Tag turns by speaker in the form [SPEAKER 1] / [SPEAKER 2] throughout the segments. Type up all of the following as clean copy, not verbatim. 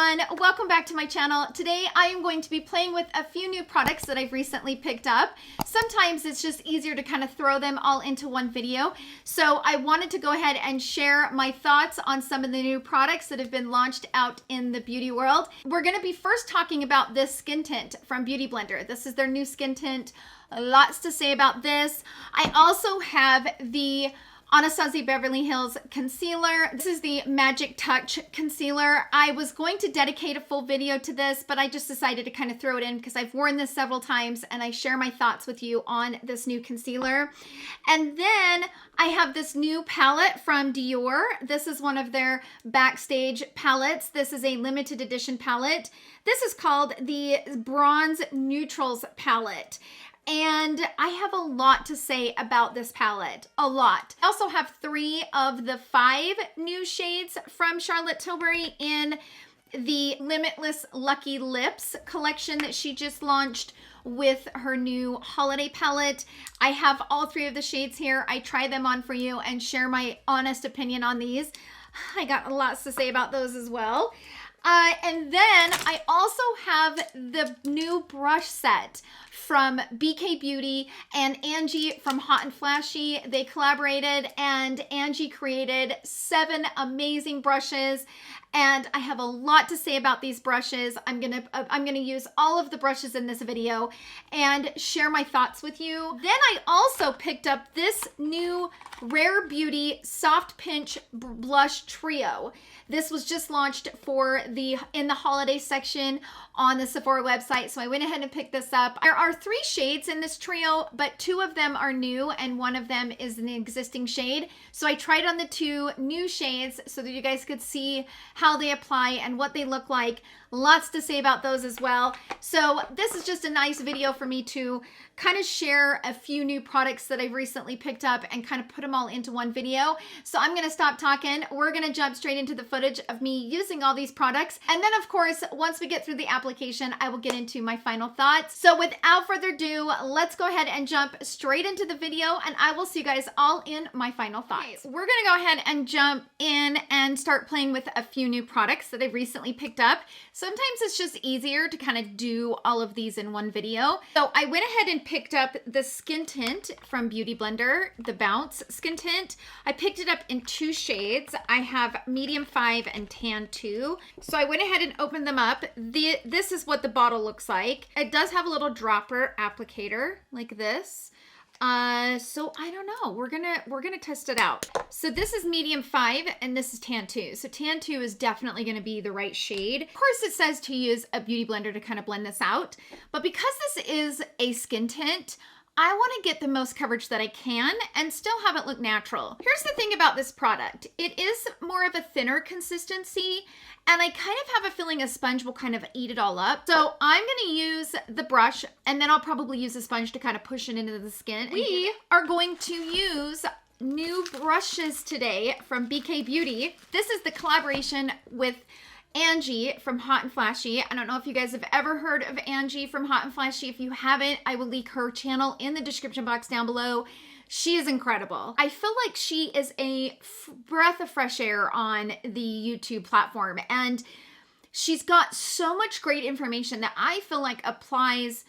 [SPEAKER 1] everyone, welcome back to my channel. Today I am going to be playing with a few new products that I've recently picked up. Sometimes it's just easier to kind of throw them all into one video. So I wanted to go ahead and share my thoughts on some of the new products that have been launched out in the beauty world. We're going to be first talking about this skin tint from Beauty Blender. This is their new skin tint. Lots to say about this. I also have the Anastasia Beverly Hills concealer. This is the Magic Touch concealer. I was going to dedicate a full video to this, but I just decided to kind of throw it in because I've worn this several times and I share my thoughts with you on this new concealer. And then I have this new palette from Dior. This is one of their Backstage palettes. This is a limited edition palette. This is called the Bronze Neutrals palette. And I have a lot to say about this palette, a lot. I also have 3 of the 5 new shades from Charlotte Tilbury in the Limitless Lucky Lips collection that she just launched with her new holiday palette. I have all 3 of the shades here. I try them on for you and share my honest opinion on these. I got lots to say about those as well. And then I also have the new brush set from BK Beauty and Angie from Hot and Flashy. They collaborated and Angie created 7 amazing brushes. And I have a lot to say about these brushes. I'm gonna use all of the brushes in this video and share my thoughts with you. Then I also picked up this new Rare Beauty Soft Pinch Blush Trio. This was just launched in the holiday section on the Sephora website, so I went ahead and picked this up. There are 3 shades in this trio, but 2 of them are new and 1 of them is an existing shade. So I tried on the 2 new shades so that you guys could see how they apply and what they look like. Lots to say about those as well. So this is just a nice video for me to kind of share a few new products that I've recently picked up and kind of put them all into one video. So I'm going to stop talking. We're going to jump straight into the footage of me using all these products. And then of course, once we get through the application, I will get into my final thoughts. So without further ado, let's go ahead and jump straight into the video and I will see you guys all in my final thoughts. Okay, we're going to go ahead and jump in and start playing with a few new products that I've recently picked up. Sometimes it's just easier to kind of do all of these in one video. So I went ahead and picked up the skin tint from Beauty Blender, the Bounce skin tint. I picked it up in 2 shades. I have medium 5 and tan 2. So I went ahead and opened them up. This is what the bottle looks like. It does have a little dropper applicator like this. So I don't know. We're gonna test it out. So this is medium 5 and this is tan 2. So tan 2 is definitely gonna be the right shade. Of course, it says to use a beauty blender to kind of blend this out, but because this is a skin tint, I want to get the most coverage that I can and still have it look natural. Here's the thing about this product. It is more of a thinner consistency and I kind of have a feeling a sponge will kind of eat it all up. So I'm going to use the brush and then I'll probably use a sponge to kind of push it into the skin. We are going to use new brushes today from BK Beauty. This is the collaboration with Angie from Hot and Flashy. I don't know if you guys have ever heard of Angie from Hot and Flashy. If you haven't, I will link her channel in the description box down below. She is incredible. I feel like she is a breath of fresh air on the YouTube platform. And she's got so much great information that I feel like applies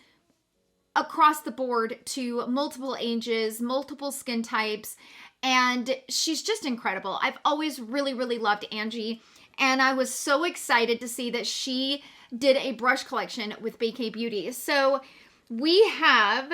[SPEAKER 1] across the board to multiple ages, multiple skin types. And she's just incredible. I've always really, really loved Angie. And I was so excited to see that she did a brush collection with BK Beauty. So we have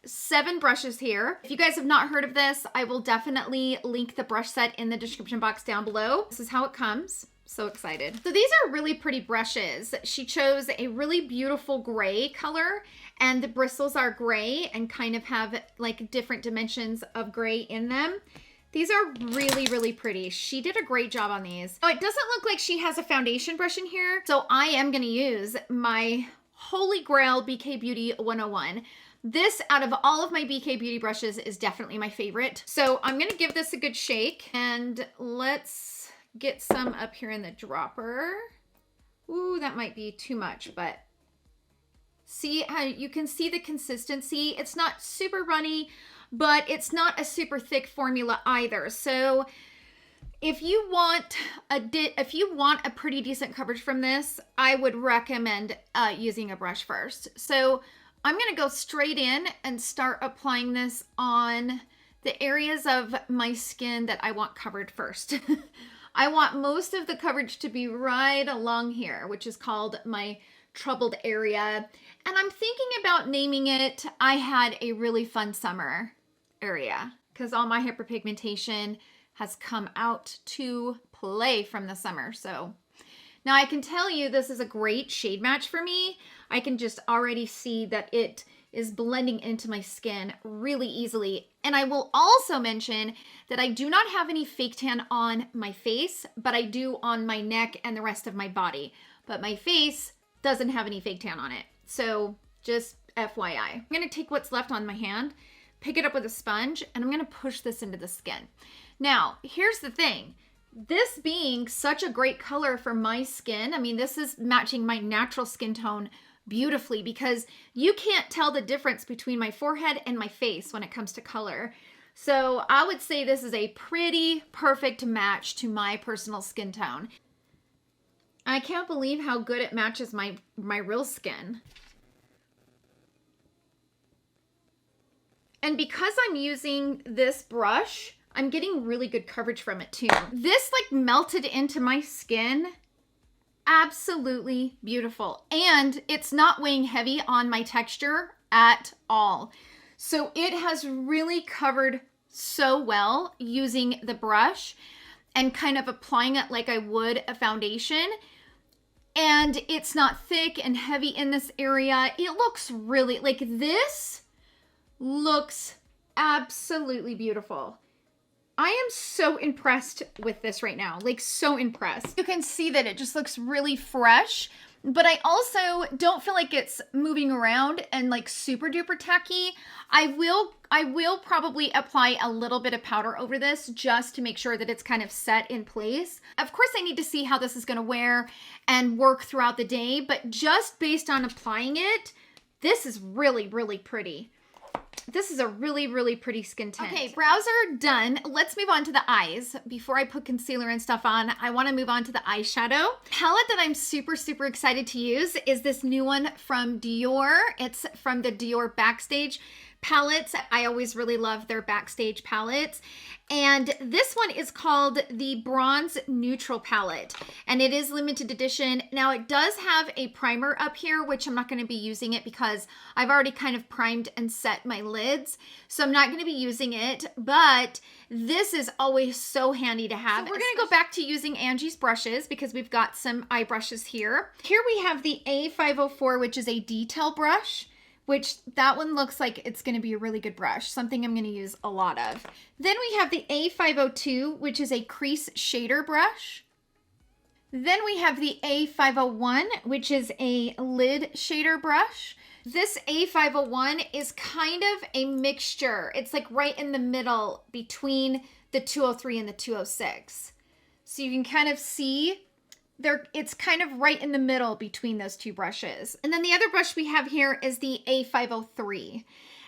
[SPEAKER 1] 7 brushes here. If you guys have not heard of this, I will definitely link the brush set in the description box down below. This is how it comes. So excited. So these are really pretty brushes. She chose a really beautiful gray color and the bristles are gray and kind of have like different dimensions of gray in them. These are really, really pretty. She did a great job on these. Oh, it doesn't look like she has a foundation brush in here. So I am gonna use my Holy Grail BK Beauty 101. This, out of all of my BK Beauty brushes, is definitely my favorite. So I'm gonna give this a good shake and let's get some up here in the dropper. Ooh, that might be too much, but see how you can see the consistency. It's not super runny, but it's not a super thick formula either. So if you want a pretty decent coverage from this, I would recommend using a brush first. So I'm going to go straight in and start applying this on the areas of my skin that I want covered first. I want most of the coverage to be right along here, which is called my troubled area. And I'm thinking about naming it I Had a Really Fun Summer area, because all my hyperpigmentation has come out to play from the summer. So now I can tell you this is a great shade match for me. I can just already see that it is blending into my skin really easily. And I will also mention that I do not have any fake tan on my face, but I do on my neck and the rest of my body. But my face doesn't have any fake tan on it. So just FYI. I'm gonna take what's left on my hand, pick it up with a sponge, and I'm gonna push this into the skin. Now, here's the thing. This being such a great color for my skin, I mean, this is matching my natural skin tone beautifully because you can't tell the difference between my forehead and my face when it comes to color. So I would say this is a pretty perfect match to my personal skin tone. I can't believe how good it matches my real skin. And because I'm using this brush, I'm getting really good coverage from it too. This like melted into my skin. Absolutely beautiful. And it's not weighing heavy on my texture at all. So it has really covered so well using the brush and kind of applying it like I would a foundation. And it's not thick and heavy in this area. It looks really, like this looks absolutely beautiful. I am so impressed with this right now, like so impressed. You can see that it just looks really fresh, but I also don't feel like it's moving around and like super duper tacky. I will probably apply a little bit of powder over this just to make sure that it's kind of set in place. Of course, I need to see how this is gonna wear and work throughout the day, but just based on applying it, this is really, really pretty. This is a really, really pretty skin tint. Okay, brows are done. Let's move on to the eyes. Before I put concealer and stuff on, I want to move on to the eyeshadow. Palette that I'm super, super excited to use is this new one from Dior. It's from the Dior Backstage palettes. I always really love their Backstage palettes. And this one is called the Bronze Neutral palette, and it is limited edition. Now it does have a primer up here, which I'm not going to be using it because I've already kind of primed and set my lids. So I'm not going to be using it, but this is always so handy to have. So we're going to go back to using Angie's brushes because we've got some eye brushes here. Here we have the A504, which is a detail brush, which that one looks like it's going to be a really good brush, something I'm going to use a lot of. Then we have the A502, which is a crease shader brush. Then we have the A501, which is a lid shader brush. This A501 is kind of a mixture. It's like right in the middle between the 203 and the 206. So you can kind of see it's kind of right in the middle between those two brushes. And then the other brush we have here is the A503.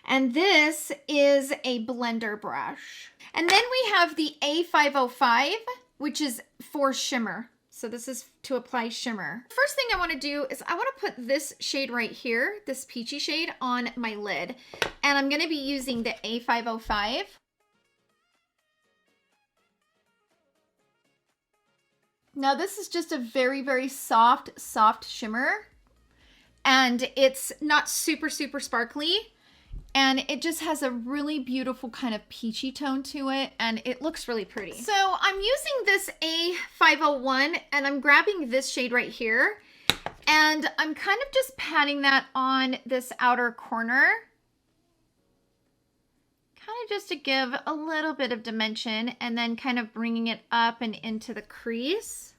[SPEAKER 1] And this is a blender brush. And then we have the A505, which is for shimmer. So this is to apply shimmer. First thing I want to do is I want to put this shade right here, this peachy shade, on my lid. And I'm going to be using the A505. Now this is just a very, very soft shimmer, and it's not super, super sparkly, and it just has a really beautiful kind of peachy tone to it, and it looks really pretty. So I'm using this A501, and I'm grabbing this shade right here, and I'm kind of just patting that on this outer corner, kind of just to give a little bit of dimension, and then kind of bringing it up and into the crease.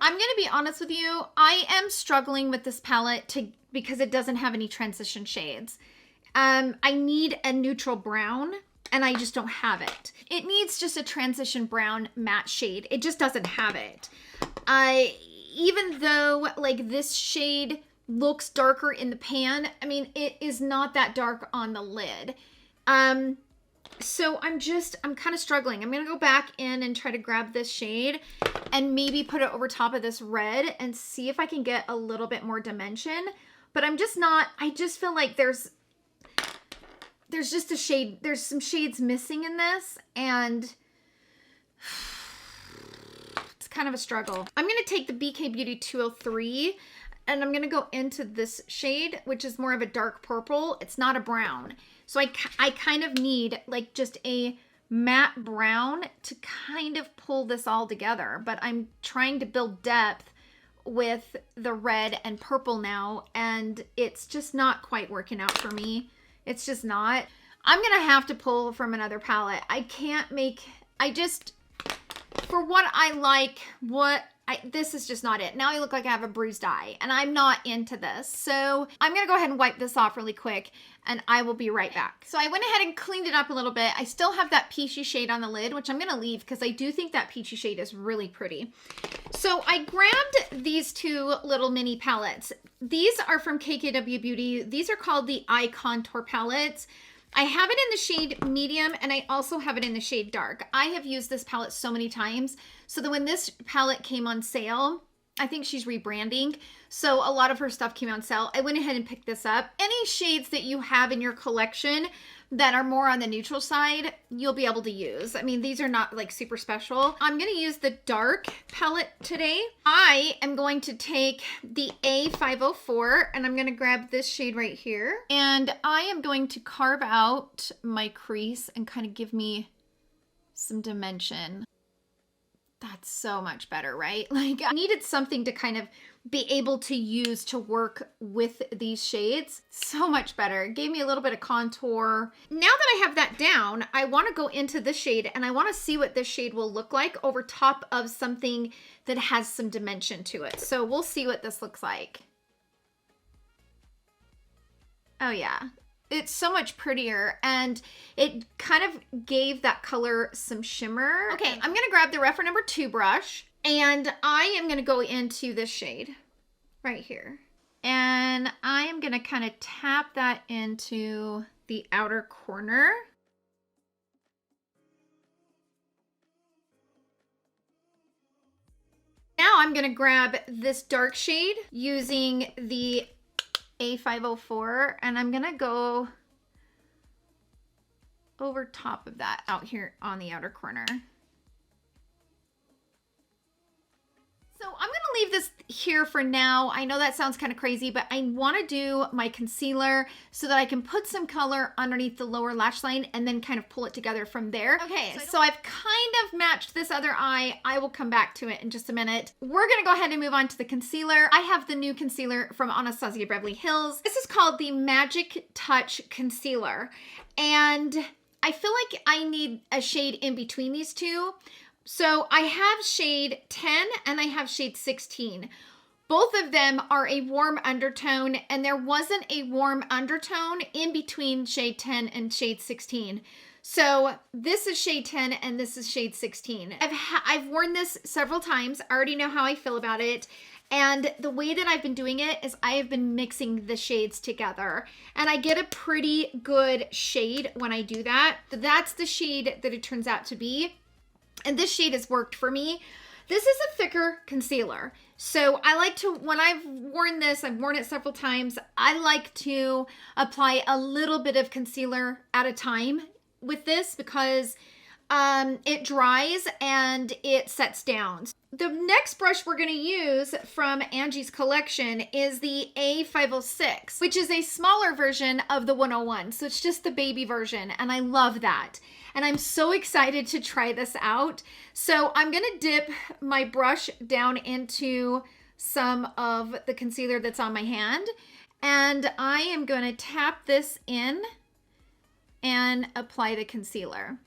[SPEAKER 1] I'm gonna be honest with you, I am struggling with this palette because it doesn't have any transition shades. I need a neutral brown, and I just don't have it. It needs just a transition brown matte shade. It just doesn't have it. Even though like this shade looks darker in the pan, I mean, it is not that dark on the lid. So I'm kind of struggling. I'm going to go back in and try to grab this shade and maybe put it over top of this red and see if I can get a little bit more dimension. But I'm just not, I just feel like there's just a shade, there's some shades missing in this, and it's kind of a struggle. I'm going to take the BK Beauty 203 and I'm going to go into this shade, which is more of a dark purple. It's not a brown. So I kind of need like just a matte brown to kind of pull this all together. But I'm trying to build depth with the red and purple now, and it's just not quite working out for me. It's just not. I'm going to have to pull from another palette. I can't make, for what I like, this is just not it. Now I look like I have a bruised eye, and I'm not into this. So I'm going to go ahead and wipe this off really quick, and I will be right back. So I went ahead and cleaned it up a little bit. I still have that peachy shade on the lid, which I'm going to leave because I do think that peachy shade is really pretty. So I grabbed these two little mini palettes. These are from KKW Beauty. These are called the Eye Contour palettes. I have it in the shade medium, and I also have it in the shade dark. I have used this palette so many times, so that when this palette came on sale, I think she's rebranding, so a lot of her stuff came on sale. I went ahead and picked this up. Any shades that you have in your collection that are more on the neutral side, you'll be able to use. I mean, these are not like super special. I'm gonna use the dark palette today. I am going to take the A504 and I'm gonna grab this shade right here. And I am going to carve out my crease and kind of give me some dimension. That's so much better, right? Like, I needed something to kind of be able to use to work with these shades. So much better. It gave me a little bit of contour. Now that I have that down, I want to go into this shade and I want to see what this shade will look like over top of something that has some dimension to it. So we'll see what this looks like. Oh yeah. It's so much prettier, and it kind of gave that color some shimmer. Okay, I'm gonna grab the Refer number 2 brush, and I am gonna go into this shade right here. And I am gonna kind of tap that into the outer corner. Now I'm gonna grab this dark shade using the A504, and I'm gonna go over top of that out here on the outer corner. So I'm gonna leave this here for now. I know that sounds kind of crazy, but I want to do my concealer so that I can put some color underneath the lower lash line and then kind of pull it together from there. Okay, so I've kind of matched this other eye. I will come back to it in just a minute. We're gonna go ahead and move on to the concealer. I have the new concealer from Anastasia Beverly Hills. This is called the Magic Touch Concealer, and I feel like I need a shade in between these two. So I have shade 10 and I have shade 16. Both of them are a warm undertone, and there wasn't a warm undertone in between shade 10 and shade 16. So this is shade 10 and this is shade 16. I've worn this several times. I already know how I feel about it. And the way that I've been doing it is I have been mixing the shades together, and I get a pretty good shade when I do that. That's the shade that it turns out to be. And this shade has worked for me. This is a thicker concealer. So I like to, when I've worn this, I've worn it several times, I like to apply a little bit of concealer at a time with this because it dries and it sets down. The next brush we're going to use from Angie's collection is the A506, which is a smaller version of the 101. So it's just the baby version, and I love that. And I'm so excited to try this out. So I'm going to dip my brush down into some of the concealer that's on my hand, and I am going to tap this in and apply the concealer.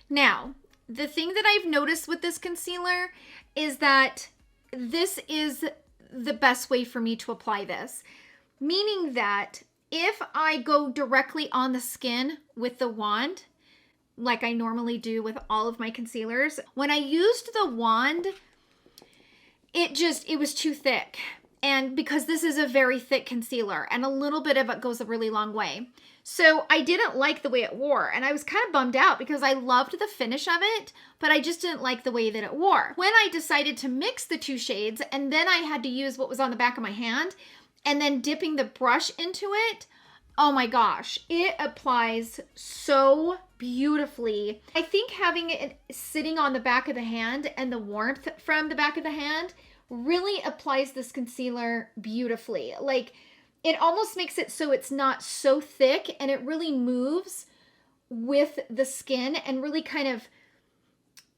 [SPEAKER 1] Now, the thing that I've noticed with this concealer is that this is the best way for me to apply this, meaning that if I go directly on the skin with the wand, like I normally do with all of my concealers, when I used the wand, it was too thick. And because this is a very thick concealer and a little bit of it goes a really long way. So I didn't like the way it wore, and I was kind of bummed out because I loved the finish of it, but I just didn't like the way that it wore. When I decided to mix the two shades, and then I had to use what was on the back of my hand, and then dipping the brush into it, oh my gosh, it applies so beautifully. I think having it sitting on the back of the hand and the warmth from the back of the hand really applies this concealer beautifully. Like, it almost makes it so it's not so thick, and it really moves with the skin and really kind of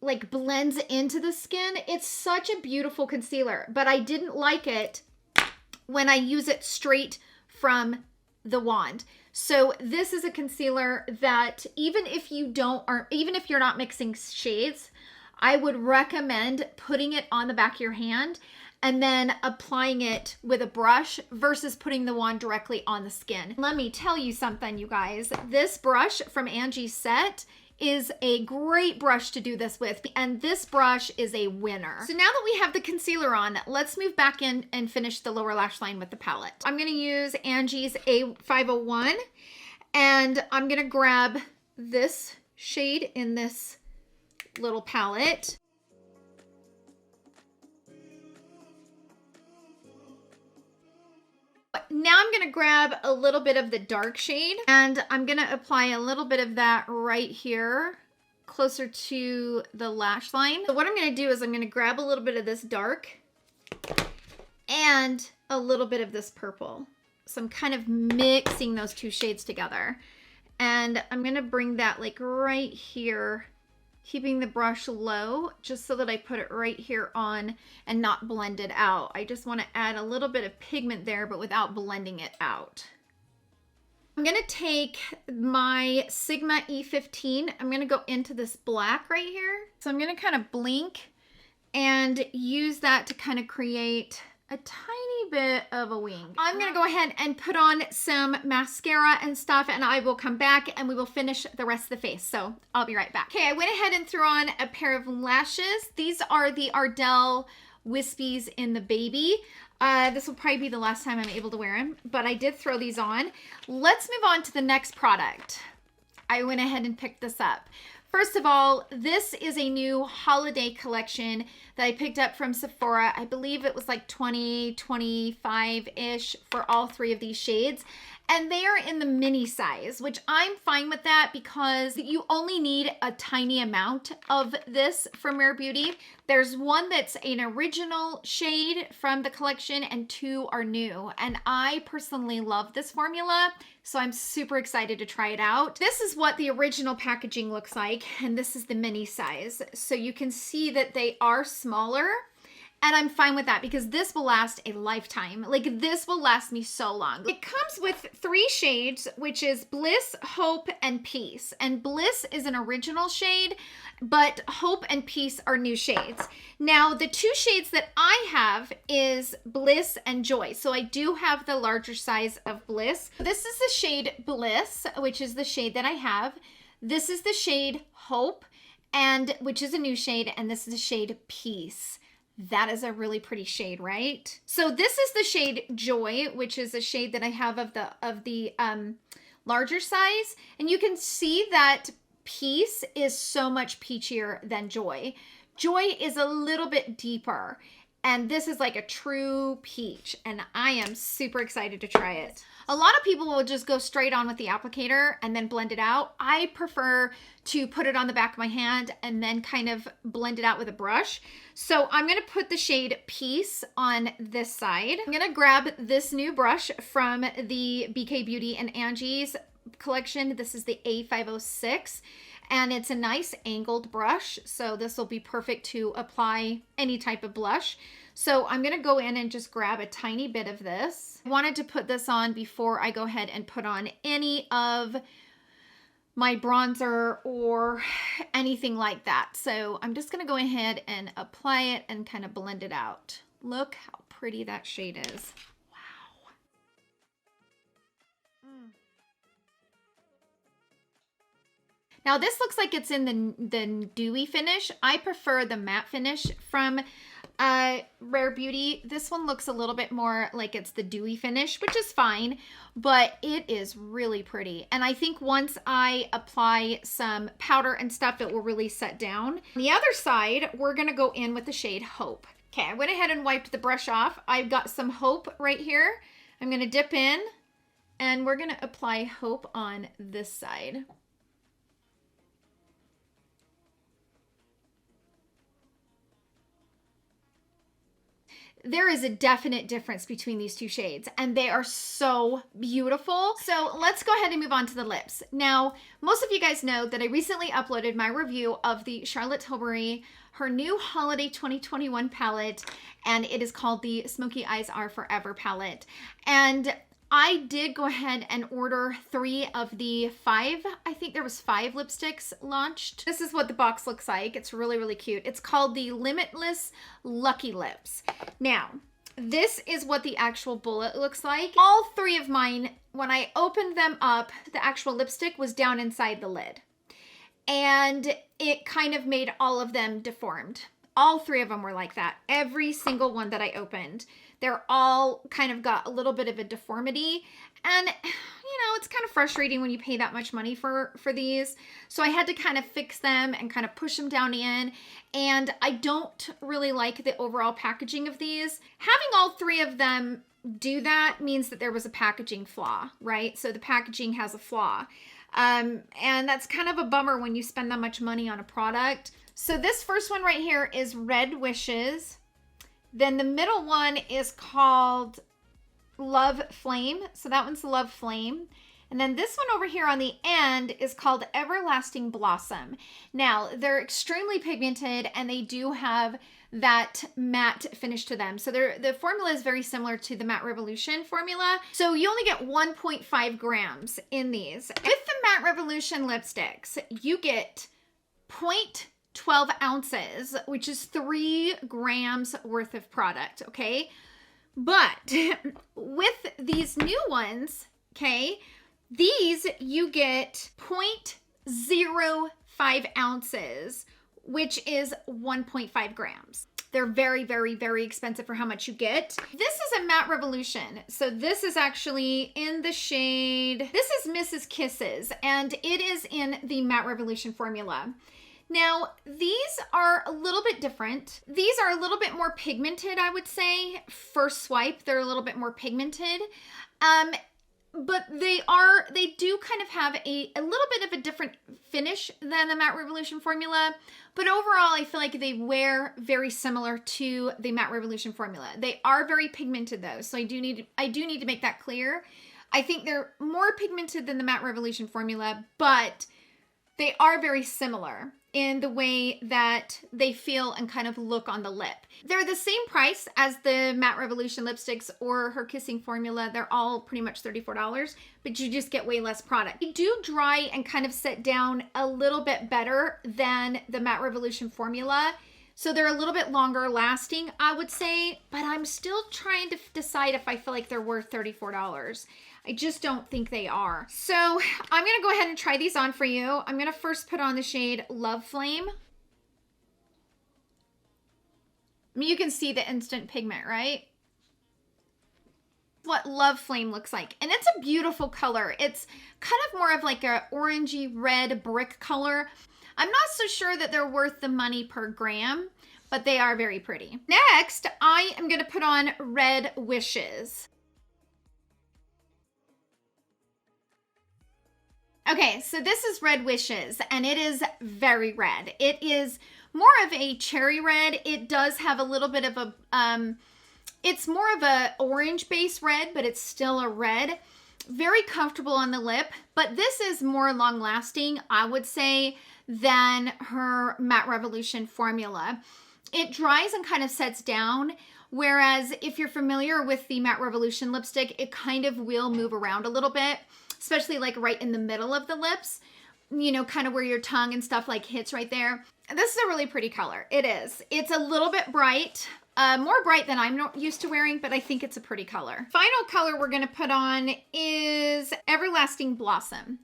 [SPEAKER 1] like blends into the skin. It's such a beautiful concealer, but I didn't like it when I use it straight from the wand. So this is a concealer that even if you even if you're not mixing shades, I would recommend putting it on the back of your hand and then applying it with a brush versus putting the wand directly on the skin. Let me tell you something, you guys. This brush from Angie's set is a great brush to do this with, and this brush is a winner. So now that we have the concealer on, let's move back in and finish the lower lash line with the palette. I'm gonna use Angie's A501, and I'm gonna grab this shade in this little palette. Now I'm going to grab a little bit of the dark shade, and I'm going to apply a little bit of that right here closer to the lash line. So what I'm going to do is I'm going to grab a little bit of this dark and a little bit of this purple. So I'm kind of mixing those two shades together, and I'm going to bring that like right here, keeping the brush low just so that I put it right here on and not blend it out. I just want to add a little bit of pigment there, but without blending it out. I'm going to take my Sigma E15. I'm going to go into this black right here. So I'm going to kind of blink and use that to kind of create a tiny bit of a wing. I'm gonna go ahead and put on some mascara and stuff, and I will come back and we will finish the rest of the face. So I'll be right back. Okay, I went ahead and threw on a pair of lashes. These are the Ardell Wispies in the Baby. This will probably be the last time I'm able to wear them, but I did throw these on. Let's move on to the next product. I went ahead and picked this up. First of all, this is a new holiday collection that I picked up from Sephora. I believe it was like $20, $25-ish for all three of these shades. And they are in the mini size, which I'm fine with that because you only need a tiny amount of this from Rare Beauty. There's one that's an original shade from the collection and two are new. And I personally love this formula, so I'm super excited to try it out. This is what the original packaging looks like, and this is the mini size. So you can see that they are smaller. And I'm fine with that because this will last a lifetime. Like, this will last me so long. It comes with 3 shades, which is Bliss, Hope, and Peace. And Bliss is an original shade, but Hope and Peace are new shades. Now, the 2 shades that I have is Bliss and Joy. So I do have the larger size of Bliss. This is the shade Bliss, which is the shade that I have. This is the shade Hope, and which is a new shade, and this is the shade Peace. That is a really pretty shade, right? So this is the shade Joy, which is a shade that I have of the larger size. And you can see that Peace is so much peachier than Joy. Joy is a little bit deeper. And this is like a true peach. And I am super excited to try it. A lot of people will just go straight on with the applicator and then blend it out. I prefer to put it on the back of my hand and then kind of blend it out with a brush. So I'm going to put the shade Peace on this side. I'm going to grab this new brush from the BK Beauty and Angie's collection. This is the A506. And it's a nice angled brush. So this will be perfect to apply any type of blush. So I'm going to go in and just grab a tiny bit of this. I wanted to put this on before I go ahead and put on any of my bronzer or anything like that. So I'm just going to go ahead and apply it and kind of blend it out. Look how pretty that shade is. Wow. Now this looks like it's in the dewy finish. I prefer the matte finish from Rare Beauty. This one looks a little bit more like it's the dewy finish, which is fine, but it is really pretty. And I think once I apply some powder and stuff, it will really set down. On the other side, we're gonna go in with the shade Hope. Okay, I went ahead and wiped the brush off. I've got some Hope right here. I'm gonna dip in and we're gonna apply Hope on this side. There is a definite difference between these two shades and they are so beautiful. So let's go ahead and move on to the lips. Now, most of you guys know that I recently uploaded my review of the Charlotte Tilbury, her new Holiday 2021 palette, and it is called the Smoky Eyes Are Forever palette. And I did go ahead and order 3 of the 5, I think there was 5 lipsticks launched. This is what the box looks like. It's really, really cute. It's called the Limitless Lucky Lips. Now, this is what the actual bullet looks like. All 3 of mine, when I opened them up, the actual lipstick was down inside the lid. And it kind of made all of them deformed. All 3 of them were like that. Every single one that I opened. They're all kind of got a little bit of a deformity. And, you know, it's kind of frustrating when you pay that much money for these. So I had to kind of fix them and kind of push them down in. And I don't really like the overall packaging of these. Having all 3 of them do that means that there was a packaging flaw, right? So the packaging has a flaw. And that's kind of a bummer when you spend that much money on a product. So this first one right here is Red Wishes. Then the middle one is called Love Flame. So that one's Love Flame. And then this one over here on the end is called Everlasting Blossom. Now, they're extremely pigmented and they do have that matte finish to them. So the formula is very similar to the Matte Revolution formula. So you only get 1.5 grams in these. With the Matte Revolution lipsticks, you get 0.12 ounces, which is 3 grams worth of product, okay? But with these new ones, okay, these you get 0.05 ounces, which is 1.5 grams. They're very, very, very expensive for how much you get. This is a Matte Revolution. So this is actually in the shade, this is Mrs. Kisses, and it is in the Matte Revolution formula. Now, these are a little bit different. These are a little bit more pigmented, I would say. First swipe, they're a little bit more pigmented. But they do kind of have a little bit of a different finish than the Matte Revolution formula. But overall, I feel like they wear very similar to the Matte Revolution formula. They are very pigmented though, so I do need to make that clear. I think they're more pigmented than the Matte Revolution formula, but they are very similar in the way that they feel and kind of look on the lip. They're the same price as the Matte Revolution lipsticks or her kissing formula. They're all pretty much $34, but you just get way less product. They do dry and kind of set down a little bit better than the Matte Revolution formula. So they're a little bit longer lasting, I would say, but I'm still trying to decide if I feel like they're worth $34. I just don't think they are. So I'm gonna go ahead and try these on for you. I'm gonna first put on the shade Love Flame. I mean, you can see the instant pigment, right? What Love Flame looks like. And it's a beautiful color. It's kind of more of like a orangey red brick color. I'm not so sure that they're worth the money per gram, but they are very pretty. Next, I am gonna put on Red Wishes. Okay, so this is Red Wishes, and it is very red. It is more of a cherry red. It does have a little bit of a, it's more of a orange base red, but it's still a red. Very comfortable on the lip, but this is more long lasting, I would say, than her Matte Revolution formula. It dries and kind of sets down, whereas if you're familiar with the Matte Revolution lipstick, it kind of will move around a little bit, especially like right in the middle of the lips, you know, kind of where your tongue and stuff like hits right there. This is a really pretty color. It is. It's a little bit bright, more bright than I'm not used to wearing, but I think it's a pretty color. Final color we're gonna put on is Everlasting Blossom.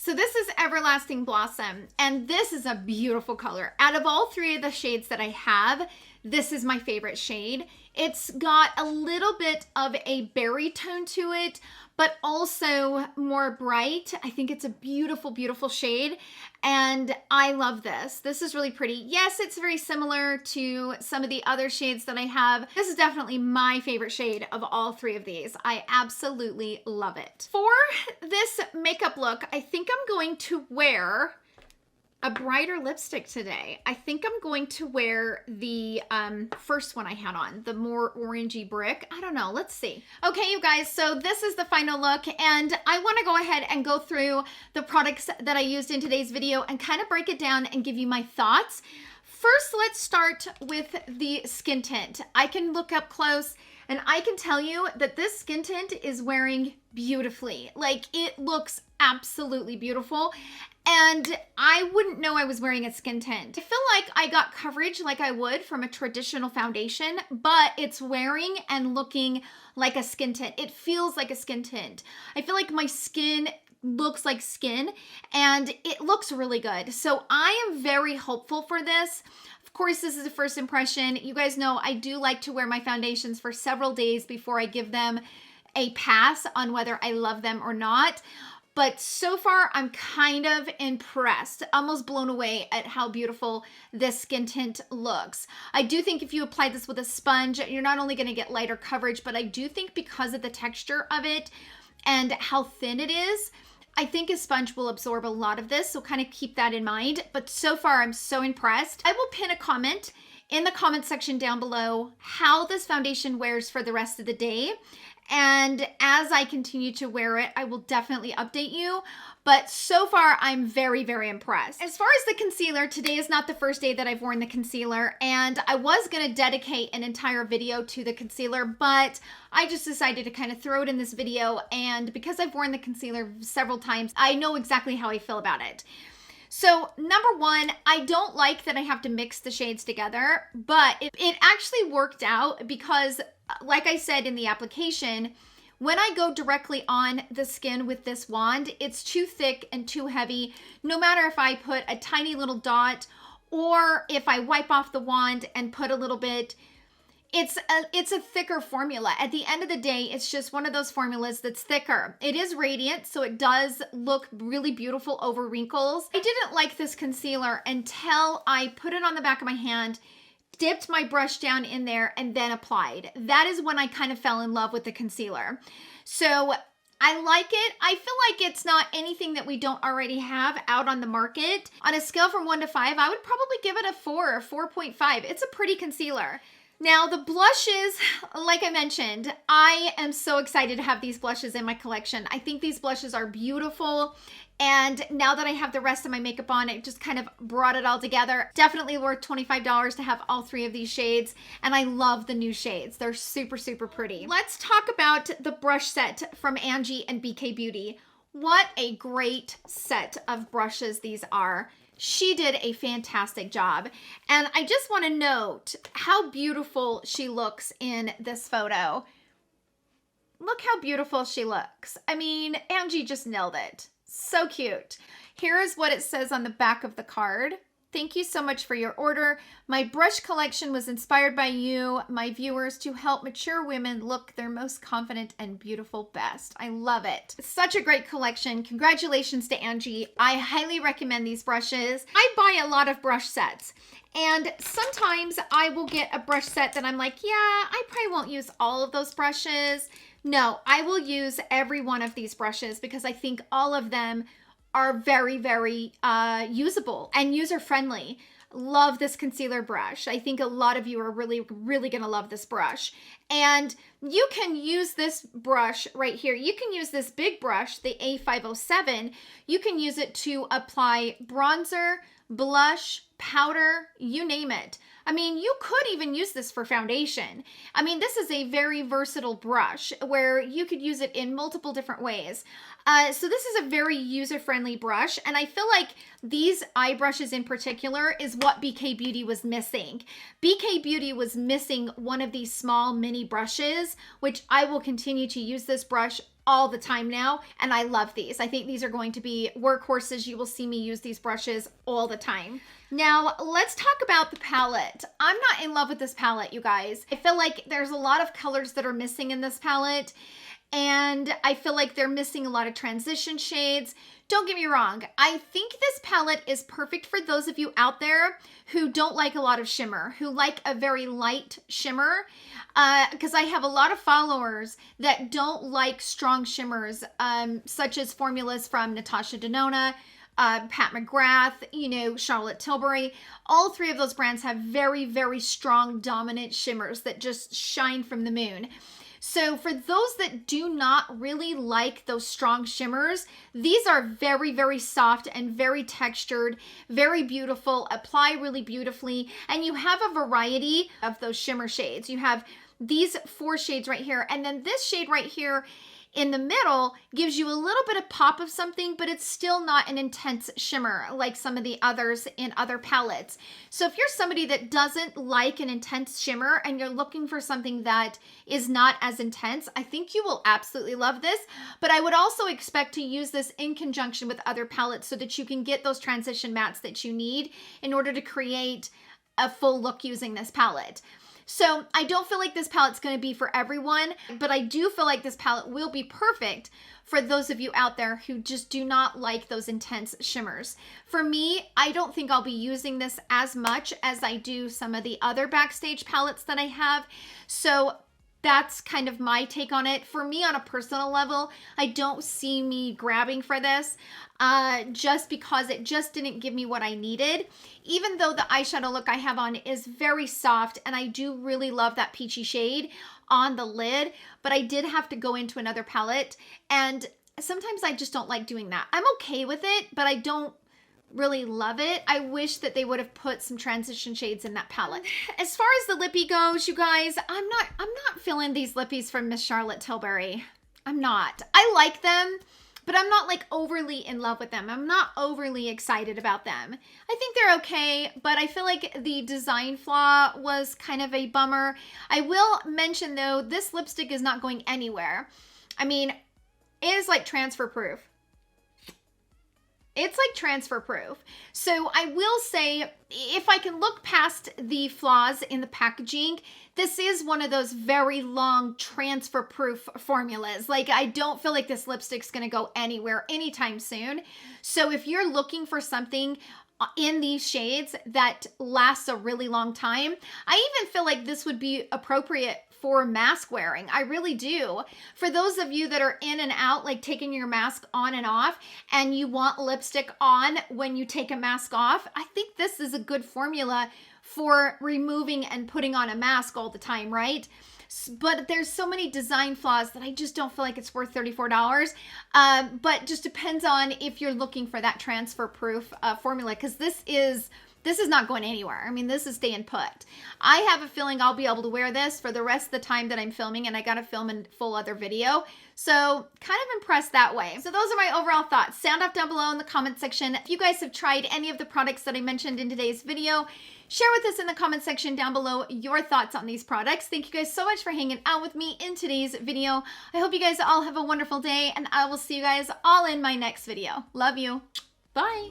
[SPEAKER 1] So this is Everlasting Blossom, and this is a beautiful color. Out of all three of the shades that I have, this is my favorite shade. It's got a little bit of a berry tone to it, but also more bright. I think it's a beautiful, beautiful shade, and I love this. This is really pretty. Yes, it's very similar to some of the other shades that I have. This is definitely my favorite shade of all three of these. I absolutely love it. For this makeup look, I think I'm going to wear a brighter lipstick today. I think I'm going to wear the first one I had on, the more orangey brick. I don't know, let's see. Okay, you guys, so this is the final look, and I wanna go ahead and go through the products that I used in today's video and kind of break it down and give you my thoughts. First, let's start with the skin tint. I can look up close and I can tell you that this skin tint is wearing beautifully. Like, it looks absolutely beautiful. And I wouldn't know I was wearing a skin tint. I feel like I got coverage like I would from a traditional foundation, but it's wearing and looking like a skin tint. It feels like a skin tint. I feel like my skin looks like skin, and it looks really good. So I am very hopeful for this. Of course, this is a first impression. You guys know I do like to wear my foundations for several days before I give them a pass on whether I love them or not. But so far, I'm kind of impressed, almost blown away at how beautiful this skin tint looks. I do think if you apply this with a sponge, you're not only going to get lighter coverage, but I do think because of the texture of it and how thin it is, I think a sponge will absorb a lot of this, so kind of keep that in mind. But so far, I'm so impressed. I will pin a comment in the comment section down below how this foundation wears for the rest of the day. And as I continue to wear it, I will definitely update you. But so far, I'm very, very impressed. As far as the concealer, today is not the first day that I've worn the concealer. And I was going to dedicate an entire video to the concealer, but I just decided to kind of throw it in this video. And because I've worn the concealer several times, I know exactly how I feel about it. So number one, I don't like that I have to mix the shades together, but it actually worked out because, like I said in the application, when I go directly on the skin with this wand, it's too thick and too heavy. No matter if I put a tiny little dot or if I wipe off the wand and put a little bit, it's a thicker formula. At the end of the day, it's just one of those formulas that's thicker. It is radiant, so it does look really beautiful over wrinkles. I didn't like this concealer until I put it on the back of my hand, dipped my brush down in there, and then applied. That is when I kind of fell in love with the concealer. So I like it. I feel like it's not anything that we don't already have out on the market. On a scale from 1 to 5, I would probably give it a 4 or 4.5. It's a pretty concealer. Now the blushes, like I mentioned, I am so excited to have these blushes in my collection. I think these blushes are beautiful. And now that I have the rest of my makeup on, it just kind of brought it all together. Definitely worth $25 to have all three of these shades. And I love the new shades. They're super, super pretty. Let's talk about the brush set from Angie and BK Beauty. What a great set of brushes these are. She did a fantastic job. And I just want to note how beautiful she looks in this photo. Look how beautiful she looks. I mean, Angie just nailed it. So cute. Here is what it says on the back of the card. Thank you so much for your order. My brush collection was inspired by you, my viewers, to help mature women look their most confident and beautiful best. I love it. Such a great collection. Congratulations to Angie. I highly recommend these brushes. I buy a lot of brush sets, and sometimes I will get a brush set that I'm like, yeah, I probably won't use all of those brushes. No, I will use every one of these brushes because I think all of them are very, very usable and user-friendly. Love this concealer brush. I think a lot of you are really, really going to love this brush. And you can use this brush right here. You can use this big brush, the A507. You can use it to apply bronzer, blush, powder, you name it. I mean, you could even use this for foundation. I mean, this is a very versatile brush where you could use it in multiple different ways. So this is a very user-friendly brush, and I feel like these eye brushes in particular is what BK Beauty was missing. BK Beauty was missing one of these small mini brushes, which I will continue to use this brush all the time now, and I love these. I think these are going to be workhorses. You will see me use these brushes all the time. Now, let's talk about the palette. I'm not in love with this palette, you guys. I feel like there's a lot of colors that are missing in this palette, and I feel like they're missing a lot of transition shades. Don't get me wrong. I think this palette is perfect for those of you out there who don't like a lot of shimmer, who like a very light shimmer, because I have a lot of followers that don't like strong shimmers, such as formulas from Natasha, Denona, Pat McGrath, you know, Charlotte Tilbury. All three of those brands have very, very strong dominant shimmers that just shine from the moon. So for those that do not really like those strong shimmers, these are very, very soft and very textured, very beautiful, apply really beautifully, and you have a variety of those shimmer shades. You have these 4 shades right here, and then this shade right here in the middle gives you a little bit of pop of something, but it's still not an intense shimmer like some of the others in other palettes. So if you're somebody that doesn't like an intense shimmer and you're looking for something that is not as intense, I think you will absolutely love this. But I would also expect to use this in conjunction with other palettes so that you can get those transition mattes that you need in order to create a full look using this palette. So I don't feel like this palette's going to be for everyone, but I do feel like this palette will be perfect for those of you out there who just do not like those intense shimmers. For me, I don't think I'll be using this as much as I do some of the other Backstage palettes that I have. So that's kind of my take on it. For me, on a personal level, I don't see me grabbing for this just because it just didn't give me what I needed. Even though the eyeshadow look I have on is very soft, and I do really love that peachy shade on the lid, but I did have to go into another palette, and sometimes I just don't like doing that. I'm okay with it, but I don't really love it. I wish that they would have put some transition shades in that palette. As far as the lippy goes, you guys, I'm not feeling these lippies from Miss Charlotte Tilbury. I'm not. I like them, but I'm not like overly in love with them. I'm not overly excited about them. I think they're okay, but I feel like the design flaw was kind of a bummer. I will mention though, this lipstick is not going anywhere. I mean, it is like transfer proof. It's like transfer proof. So I will say, if I can look past the flaws in the packaging, this is one of those very long transfer proof formulas. Like, I don't feel like this lipstick's gonna go anywhere anytime soon. So if you're looking for something in these shades that lasts a really long time, I even feel like this would be appropriate for mask wearing. I really do. For those of you that are in and out, like taking your mask on and off, and you want lipstick on when you take a mask off, I think this is a good formula for removing and putting on a mask all the time, right? But there's so many design flaws that I just don't feel like it's worth $34. But just depends on if you're looking for that transfer proof formula, because this is not going anywhere. I mean, this is staying put. I have a feeling I'll be able to wear this for the rest of the time that I'm filming, and I got to film a full other video. So kind of impressed that way. So those are my overall thoughts. Sound off down below in the comment section. If you guys have tried any of the products that I mentioned in today's video, share with us in the comment section down below your thoughts on these products. Thank you guys so much for hanging out with me in today's video. I hope you guys all have a wonderful day, and I will see you guys all in my next video. Love you. Bye.